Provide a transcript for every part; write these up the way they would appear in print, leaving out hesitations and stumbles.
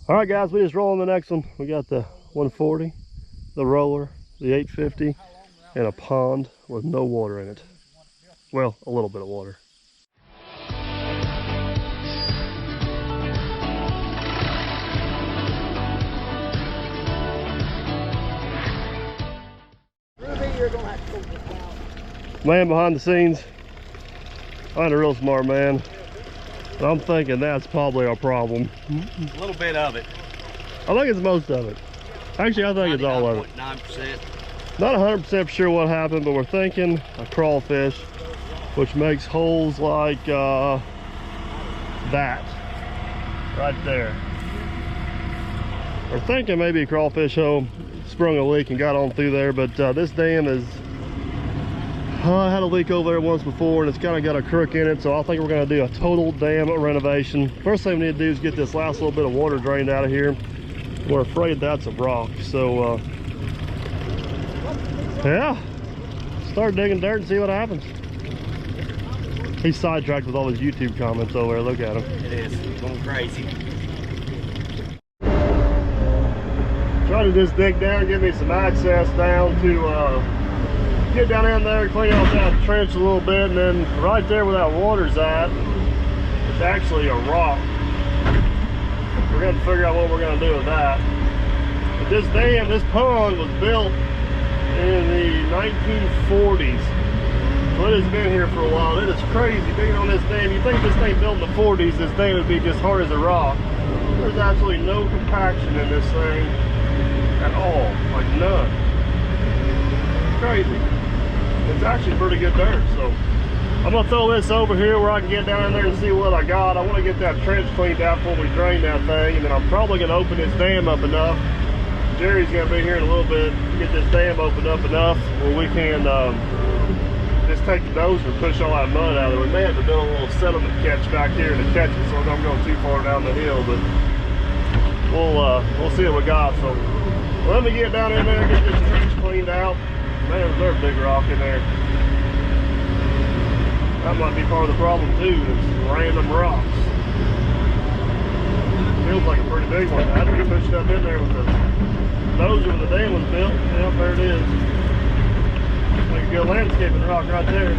All right, guys, we just rolling the next one. We got the 140, the roller, the 850, and a pond with no water in it. Well, a little bit of water. Man behind the scenes, I ain't a real smart man. I'm thinking that's probably our problem. A little bit of it. I think it's most of it. Actually, I think it's all of it. 9%. Not 100% sure what happened, but we're thinking a crawfish, which makes holes like that, right there. We're thinking maybe a crawfish hole sprung a leak and got on through there, but this dam is had a leak over there once before, and it's kind of got a crook in it, so I think we're going to do a total dam renovation. First thing we need to do is get this last little bit of water drained out of here. We're afraid that's a rock, so yeah, start digging dirt and see what happens. He's sidetracked with all his YouTube comments over there. Look at him. It is going crazy. Trying to just dig down, give me some access down to get down in there, clean out that trench a little bit, and then right there where that water's at, it's actually a rock. We're going to figure out what we're going to do with that. But this dam, this pond was built in the 1940s. So it has been here for a while. It is crazy being on this dam. You think this thing built in the 40s, this dam would be just hard as a rock. There's absolutely no compaction in this thing at all, like none. Crazy. It's actually pretty good dirt, so I'm gonna throw this over here where I can get down in there and see what I got. I want to get that trench cleaned out before we drain that thing, and then I'm probably gonna open this dam up enough. Jerry's gonna be here in a little bit, get this dam opened up enough where we can just take the dozer and push all that mud out of it. We may have to build a little settlement catch back here to catch it so we don't go too far down the hill, but we'll see what we got. So let me get down in there and get this trench cleaned out. Man, there's a big rock in there. That might be part of the problem too, it's random rocks. Feels like a pretty big one. I had to push it up in there with the dozer when the dam was built. Yep, there it is. Like a good landscaping rock right there.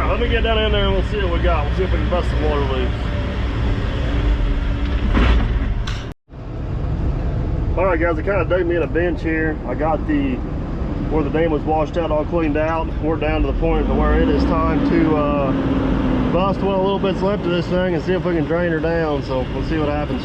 Let me get down in there and we'll see what we got. We'll see if we can bust some water loose. Alright guys, I kind of dug me in a bench here. I got where the dam was washed out all cleaned out. We're down to the point to where it is time to bust what a little bit's left of this thing and see if we can drain her down. So we'll see what happens.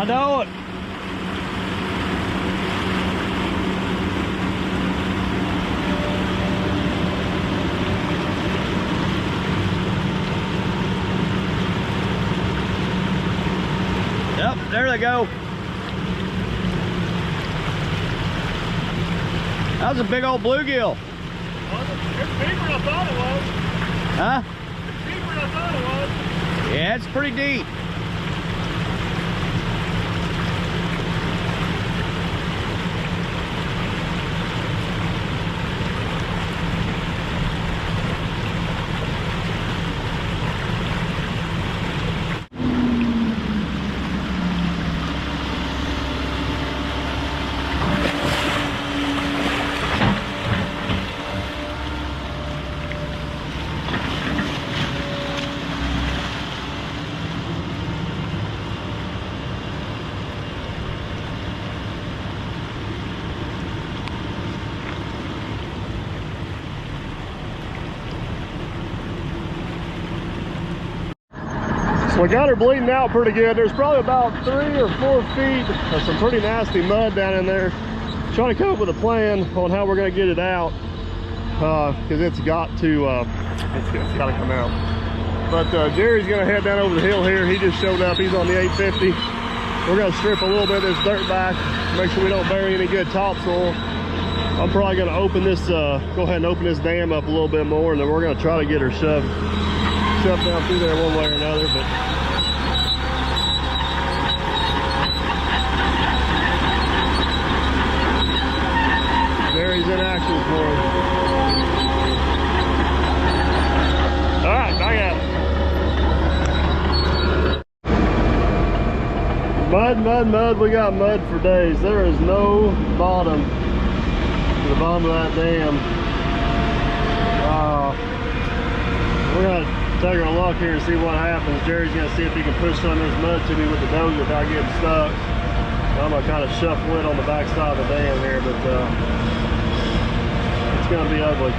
I know it. Yep, there they go. That was a big old bluegill. It's deeper than I thought it was. Huh? It's deeper than I thought it was. Yeah, it's pretty deep. We got her bleeding out pretty good. There's probably about 3 or 4 feet of some pretty nasty mud down in there. Trying to come up with a plan on how we're gonna get it out, because it's got to come out. But Jerry's gonna head down over the hill here. He just showed up. He's on the 850. We're gonna strip a little bit of this dirt back, make sure we don't bury any good topsoil. I'm probably gonna open this, go ahead and open this dam up a little bit more, and then we're gonna try to get her shoved down through there one way or another. But Jerry's in action for us. All right, back at it. Mud, mud, mud. We got mud for days. There is no bottom to the bottom of that dam. We're gonna take our luck here and see what happens. Jerry's gonna see if he can push some of this mud to me with the dozer without getting stuck. I'm gonna kind of shuffle it on the back side of the dam here, but it's gonna be ugly.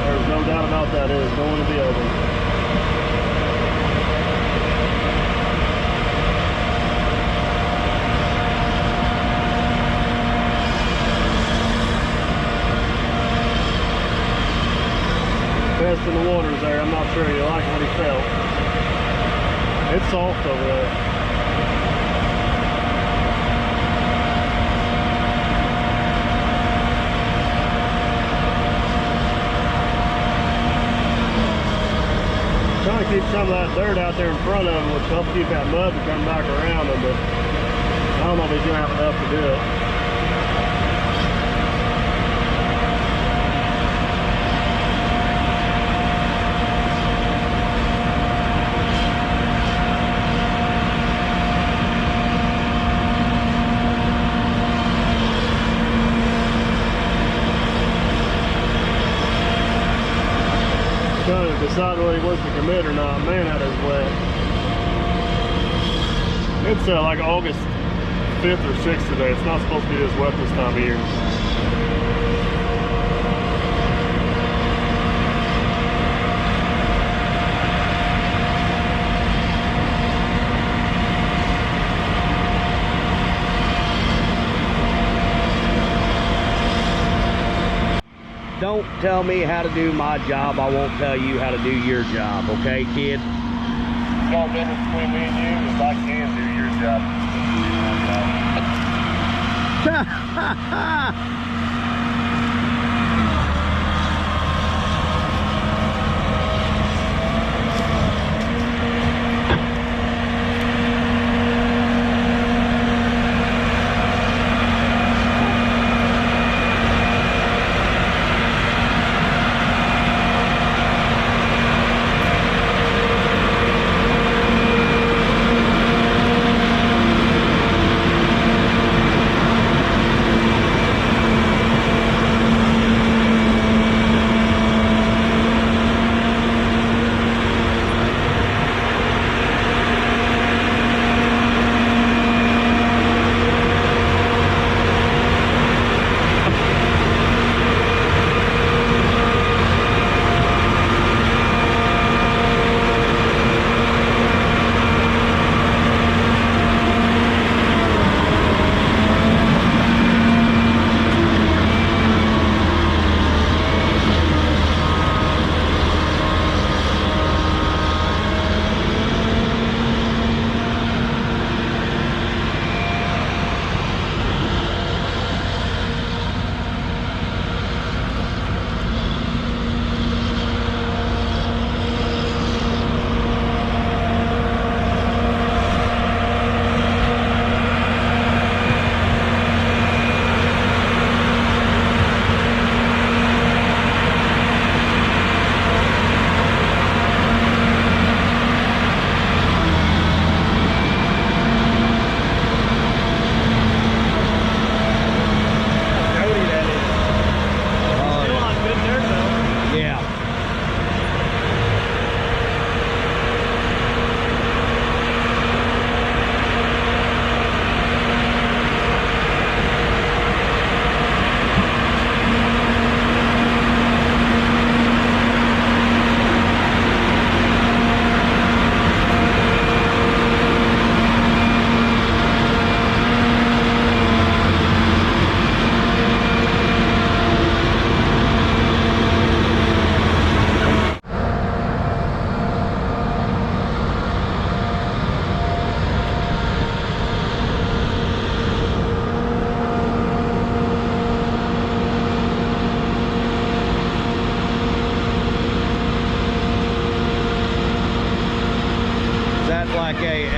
There's no doubt about that. It is going to be ugly. Testing the waters there. I'm not sure you like what he felt. It's soft over there. Trying to keep some of that dirt out there in front of him, which helps keep that mud from coming back around him, but I don't know if he's gonna have enough to do it. Trying to decide whether he wants to commit or not. Man, that is wet. It's like August 5th or 6th today. It's not supposed to be this wet this time of year. Don't tell me how to do my job. I won't tell you how to do your job, okay, kid? It's all difference between me and you is I can do your job.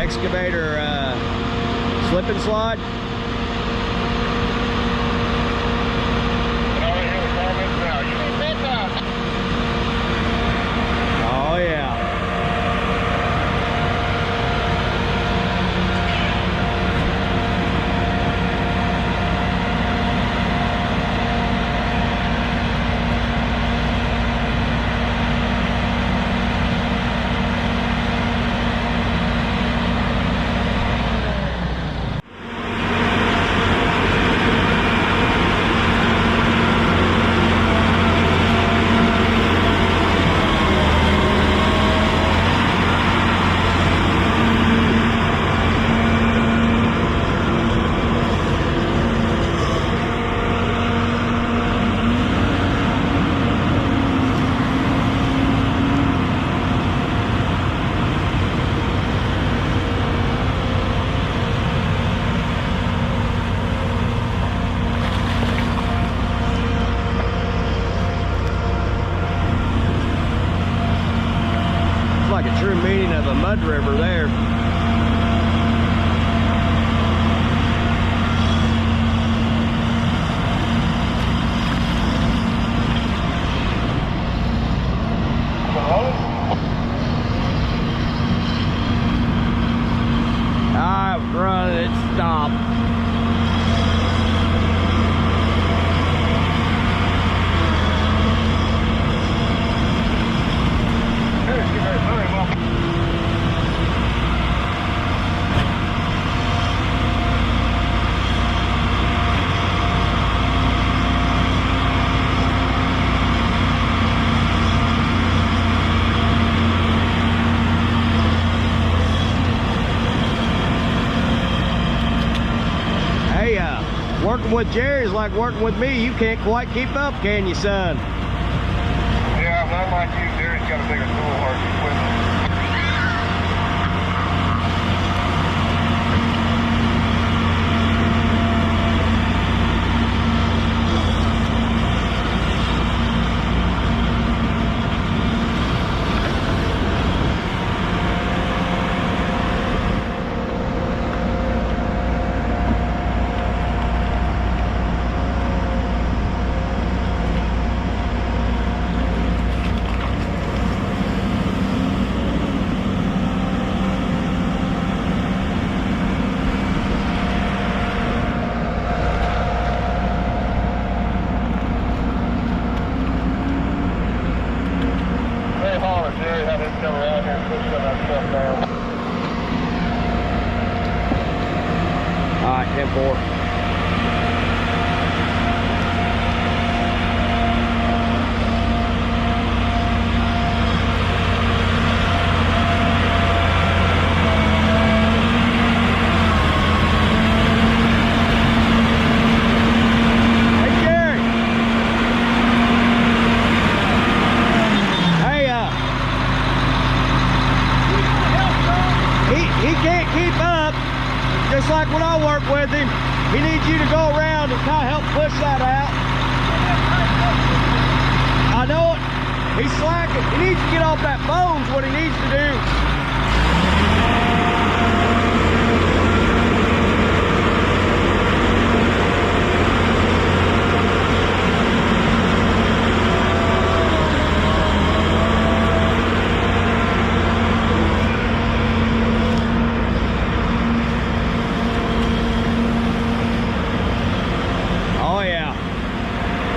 excavator slip and slide? Oh yeah. Like a true meaning of a mud river there. Alright, run it, stop. Working with Jerry is like working with me. You can't quite keep up, can you, son? Yeah, not like you. Jerry's got a bigger tool horse equipment. Jerry had him come around here and push some of that stuff down. All right, 10-4. Just like when I work with him, he needs you to go around and kind of help push that out. I know it. He's slacking. He needs to get off that phone's what he needs to do.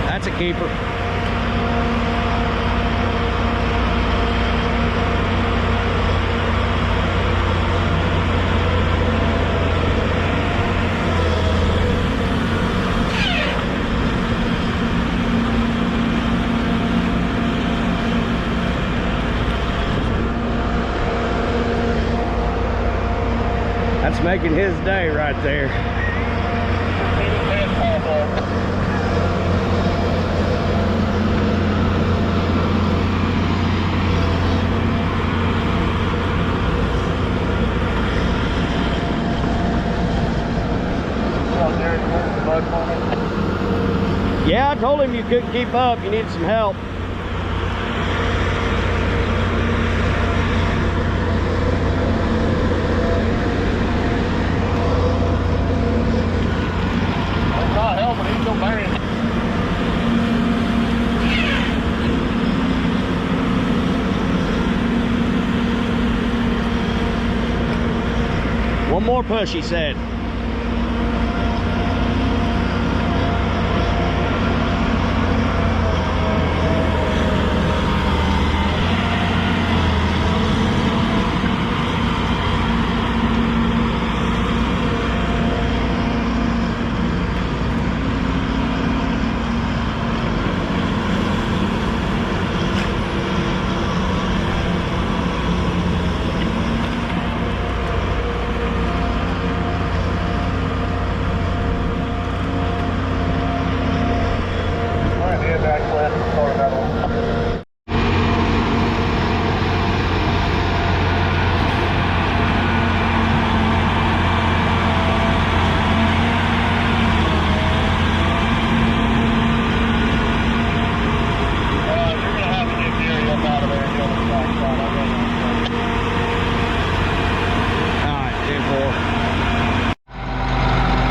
That's a keeper. That's making his day right there. Yeah, I told him you couldn't keep up. You needed some help. more push, he said.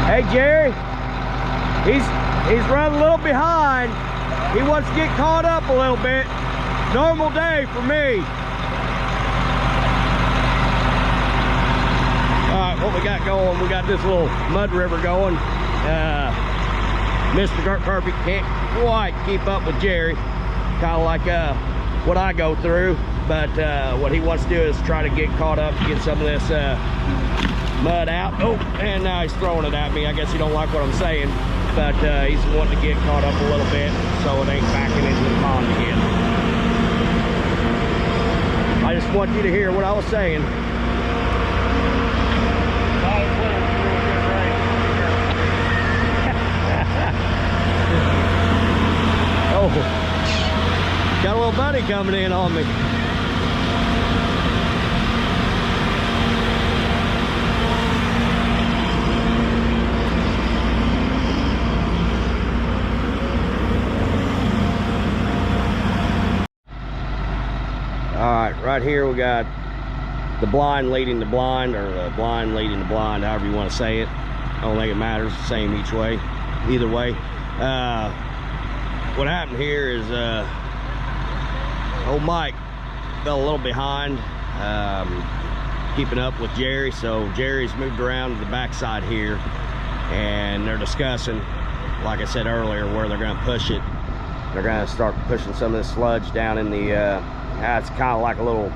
Hey Jerry, he's running a little behind. He wants to get caught up a little bit. Normal day for me. All right, what we got going? We got this little mud river going. Mr. Dirt Perfect can't quite keep up with Jerry. Kind of like what I go through, but what he wants to do is try to get caught up to get some of this mud out. Oh, and now he's throwing it at me. I guess he don't like what I'm saying, but he's wanting to get caught up a little bit so it ain't backing into the pond again. I just want you to hear what I was saying. Oh, got a little buddy coming in on me. Alright, right here we got the blind leading the blind, or the blind leading the blind, however you want to say it. I don't think it matters, the same each way, either way. What happened here is old Mike fell a little behind keeping up with Jerry, so Jerry's moved around to the backside here, and they're discussing, like I said earlier, where they're going to push it. They're going to start pushing some of this sludge down in the it's kind of like a little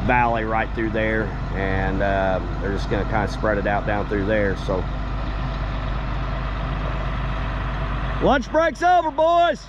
valley right through there, and they're just going to kind of spread it out down through there. So lunch break's over, boys.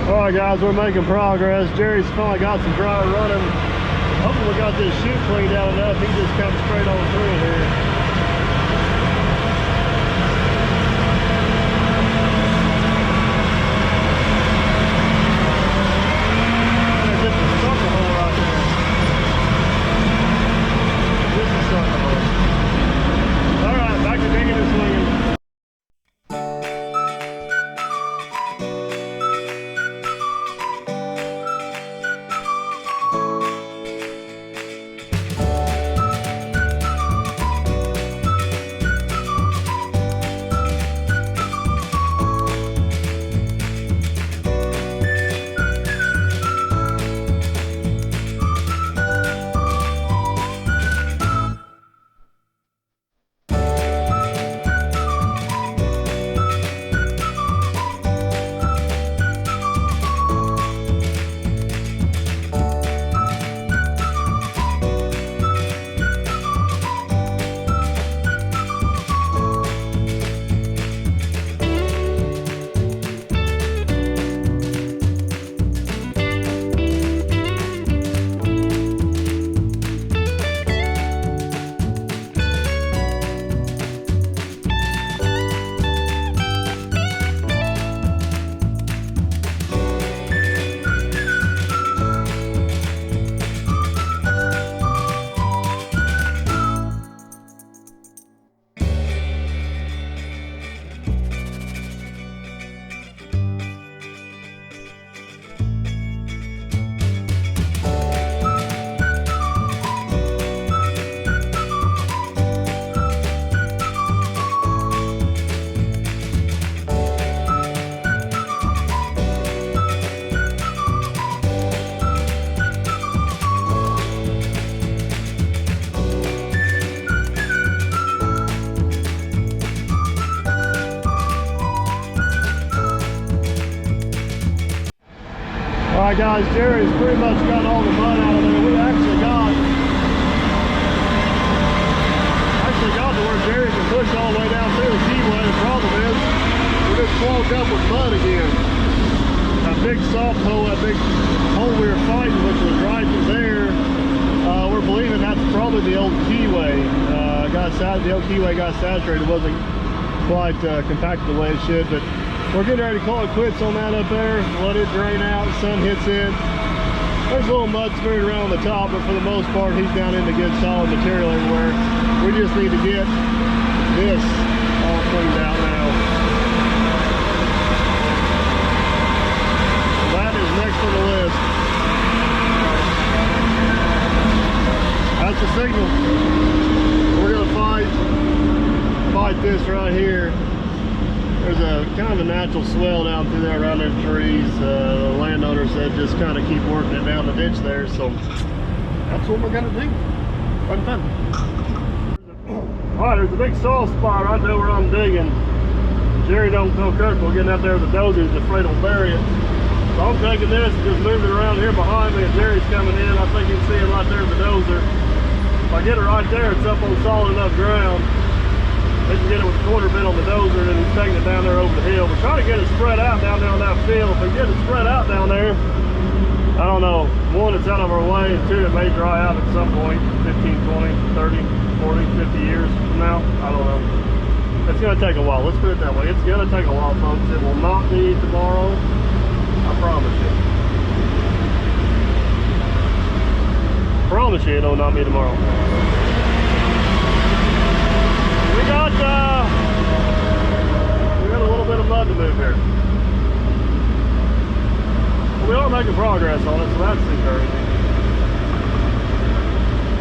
Alright guys, we're making progress. Jerry's finally got some dry running. Hopefully we got this chute cleaned out enough. He just comes straight on through here. Alright guys, Jerry's pretty much got all the mud out of there. We actually got to where Jerry can push all the way down through the keyway. The problem is we're just clogged up with mud again. That big soft hole, that big hole we were fighting, which was right there, we're believing that's probably the old keyway. The old keyway got saturated, wasn't quite compacted the way it should, but we're getting ready to call it quits on that up there. Let it drain out, the sun hits it. There's a little mud smeared around the top, but for the most part, he's down into good solid material everywhere. We just need to get this all cleaned out now. That is next on the list. That's the signal. We're gonna fight this right here. There's a kind of a natural swell down through there around them trees. The landowner said just kind of keep working it down the ditch there, so that's what we're gonna do. Fun. Alright, there's a big soft spot right there where I'm digging. Jerry don't feel comfortable getting out there with the Dozer, he's afraid he'll bury it. So I'm taking this and just moving it around here behind me, and Jerry's coming in. I think you can see it right there with the Dozer. If I get it right there, it's up on solid enough ground. They can get it with a quarter bit on the Dozer, and then he's taking it down there over the hill. We're trying to get it spread out down there on that field. If we get it spread out down there, I don't know. One, it's out of our way, and two, it may dry out at some point, 15, 20, 30, 40, 50 years from now. I don't know. It's going to take a while. Let's put it that way. It's going to take a while, folks. It will not be tomorrow. I promise you. Promise you it will not be tomorrow. We got a little bit of mud to move here. We are making progress on it, so that's encouraging.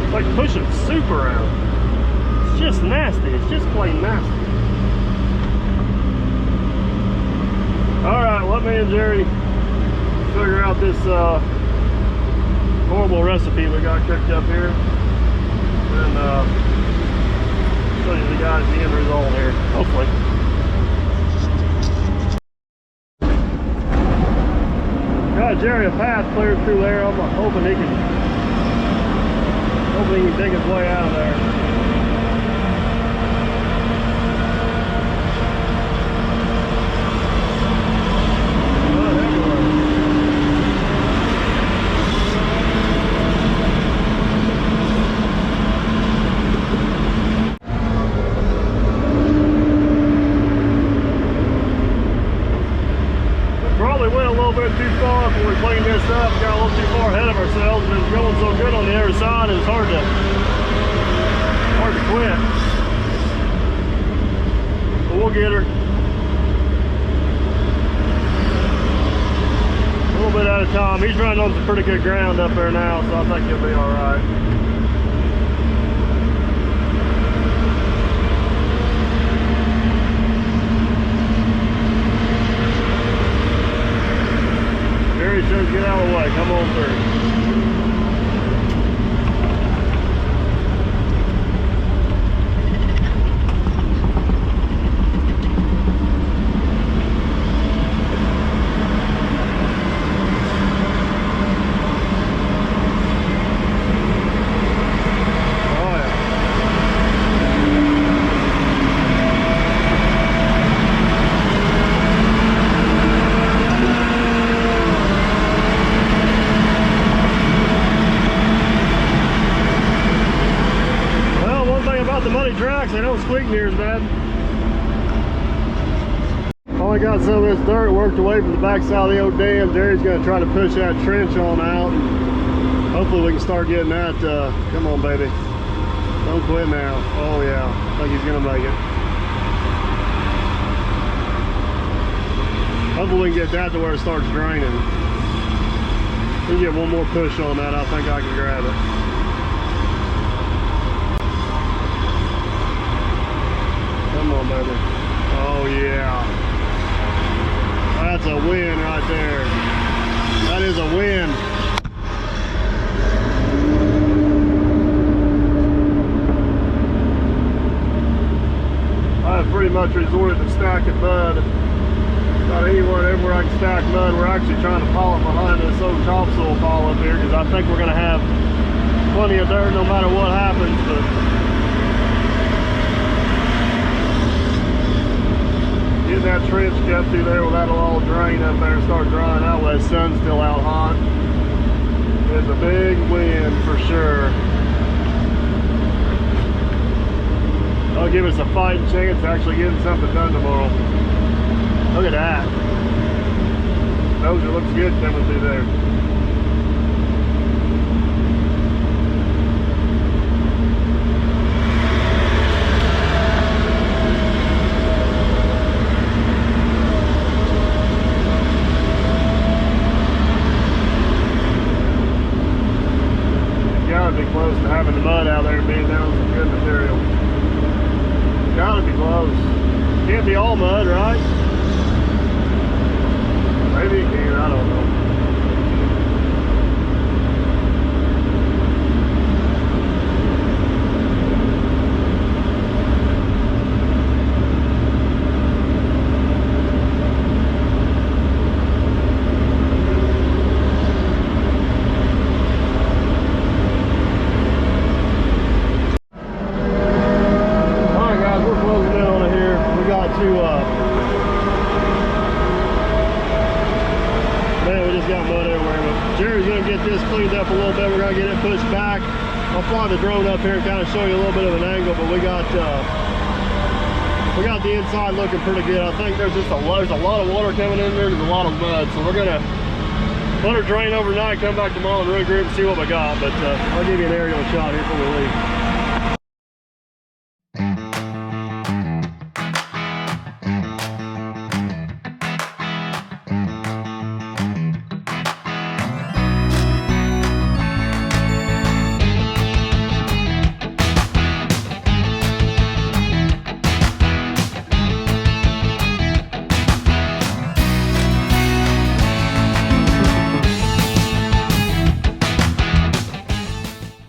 It's like pushing soup around. It's just nasty. It's just plain nasty. Alright, let me and Jerry figure out this horrible recipe we got cooked up here. And show you the guys the end result here, hopefully. Got Jerry a path cleared through there. I'm hoping he can dig his way out of there. Mud everywhere. Probably went a little bit too far when we cleaned this up. Got a little too far ahead of ourselves, and it's going so good on the other side, it's hard to quit. But we'll get her. A little bit at a time. He's running on some pretty good ground up there now, so I think he'll be all right. Jerry says get out of the way, come on through. They don't squeak near as bad. Only got some of this dirt worked away from the backside of the old dam. Jerry's going to try to push that trench on out. And hopefully we can start getting that. Come on, baby. Don't quit now. Oh, yeah. I think he's going to make it. Hopefully we can get that to where it starts draining. If we get one more push on that, I think I can grab it. Come on, baby. Oh, yeah. That's a win right there. That is a win. I have pretty much resorted to stacking mud About anywhere everywhere I can stack mud. We're actually trying to pile it behind this old topsoil pile up here because I think we're going to have plenty of dirt no matter what happens. But getting that trench cut through there, well, that'll all drain up there and start drying out while the sun's still out hot. It's a big win for sure. That'll give us a fighting chance of actually getting something done tomorrow. Look at that. Dozer looks good coming through there. Gotta be close to having the mud out there and being down some good material. Gotta be close. Can't be all mud, right? Maybe you can, I don't know. Jerry's going to get this cleaned up a little bit. We're going to get it pushed back. I'll fly the drone up here and kind of show you a little bit of an angle, but we got the inside looking pretty good. I think there's a lot of water coming in there. There's a lot of mud, so we're going to let her drain overnight, come back tomorrow and regroup and see what we got. But I'll give you an aerial shot here before we leave.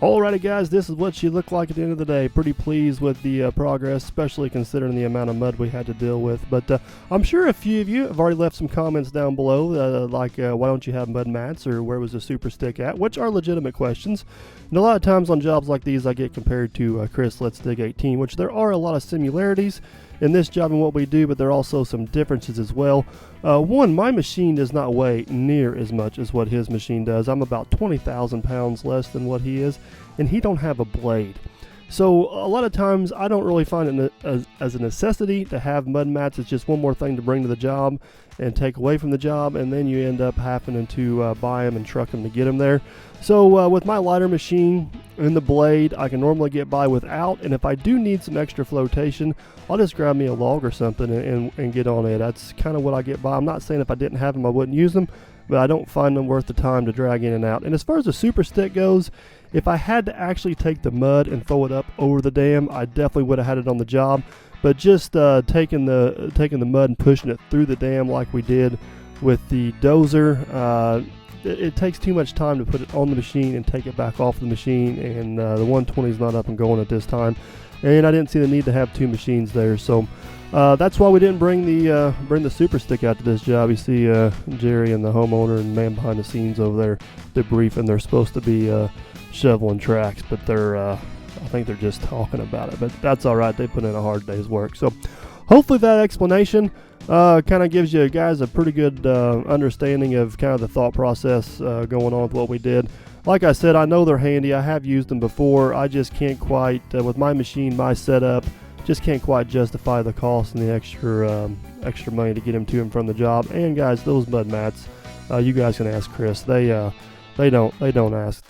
Alrighty guys, this is what she looked like at the end of the day. Pretty pleased with the progress, especially considering the amount of mud we had to deal with. But I'm sure a few of you have already left some comments down below, like why don't you have mud mats, or where was the super stick at, which are legitimate questions. And a lot of times on jobs like these I get compared to Chris Let's Dig 18, which there are a lot of similarities in this job and what we do, but there are also some differences as well. One, my machine does not weigh near as much as what his machine does. I'm about 20,000 pounds less than what he is, and he don't have a blade. So a lot of times I don't really find it as a necessity to have mud mats. It's just one more thing to bring to the job and take away from the job, and then you end up having to buy them and truck them to get them there. So with my lighter machine and the blade, I can normally get by without, and if I do need some extra flotation, I'll just grab me a log or something and get on it. That's kind of what I get by. I'm not saying if I didn't have them I wouldn't use them, but I don't find them worth the time to drag in and out. And as far as the super stick goes, if I had to actually take the mud and throw it up over the dam, I definitely would have had it on the job. But just taking the mud and pushing it through the dam like we did with the Dozer, it takes too much time to put it on the machine and take it back off the machine, and the 120 is not up and going at this time, and I didn't see the need to have two machines there. So that's why we didn't bring the super stick out to this job. You see Jerry and the homeowner and man behind the scenes over there debriefing. They're supposed to be shoveling tracks, but I think they're just talking about it, but that's all right. They put in a hard day's work. So hopefully that explanation kind of gives you guys a pretty good understanding of kind of the thought process going on with what we did. Like I said, I know they're handy. I have used them before. I just can't quite, with my machine, my setup, just can't quite justify the cost and the extra money to get them to and from the job. And guys, those mud mats, you guys can ask Chris. They don't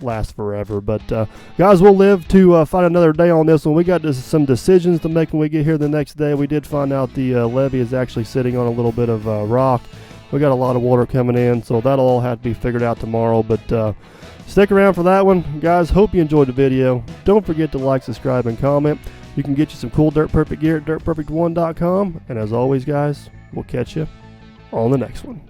last forever. But guys, we'll live to find another day on this one. We got some decisions to make when we get here the next day. We did find out the levee is actually sitting on a little bit of rock. We got a lot of water coming in, so that'll all have to be figured out tomorrow. But stick around for that one. Guys, hope you enjoyed the video. Don't forget to like, subscribe, and comment. You can get you some cool Dirt Perfect gear at dirtperfect1.com. And as always, guys, we'll catch you on the next one.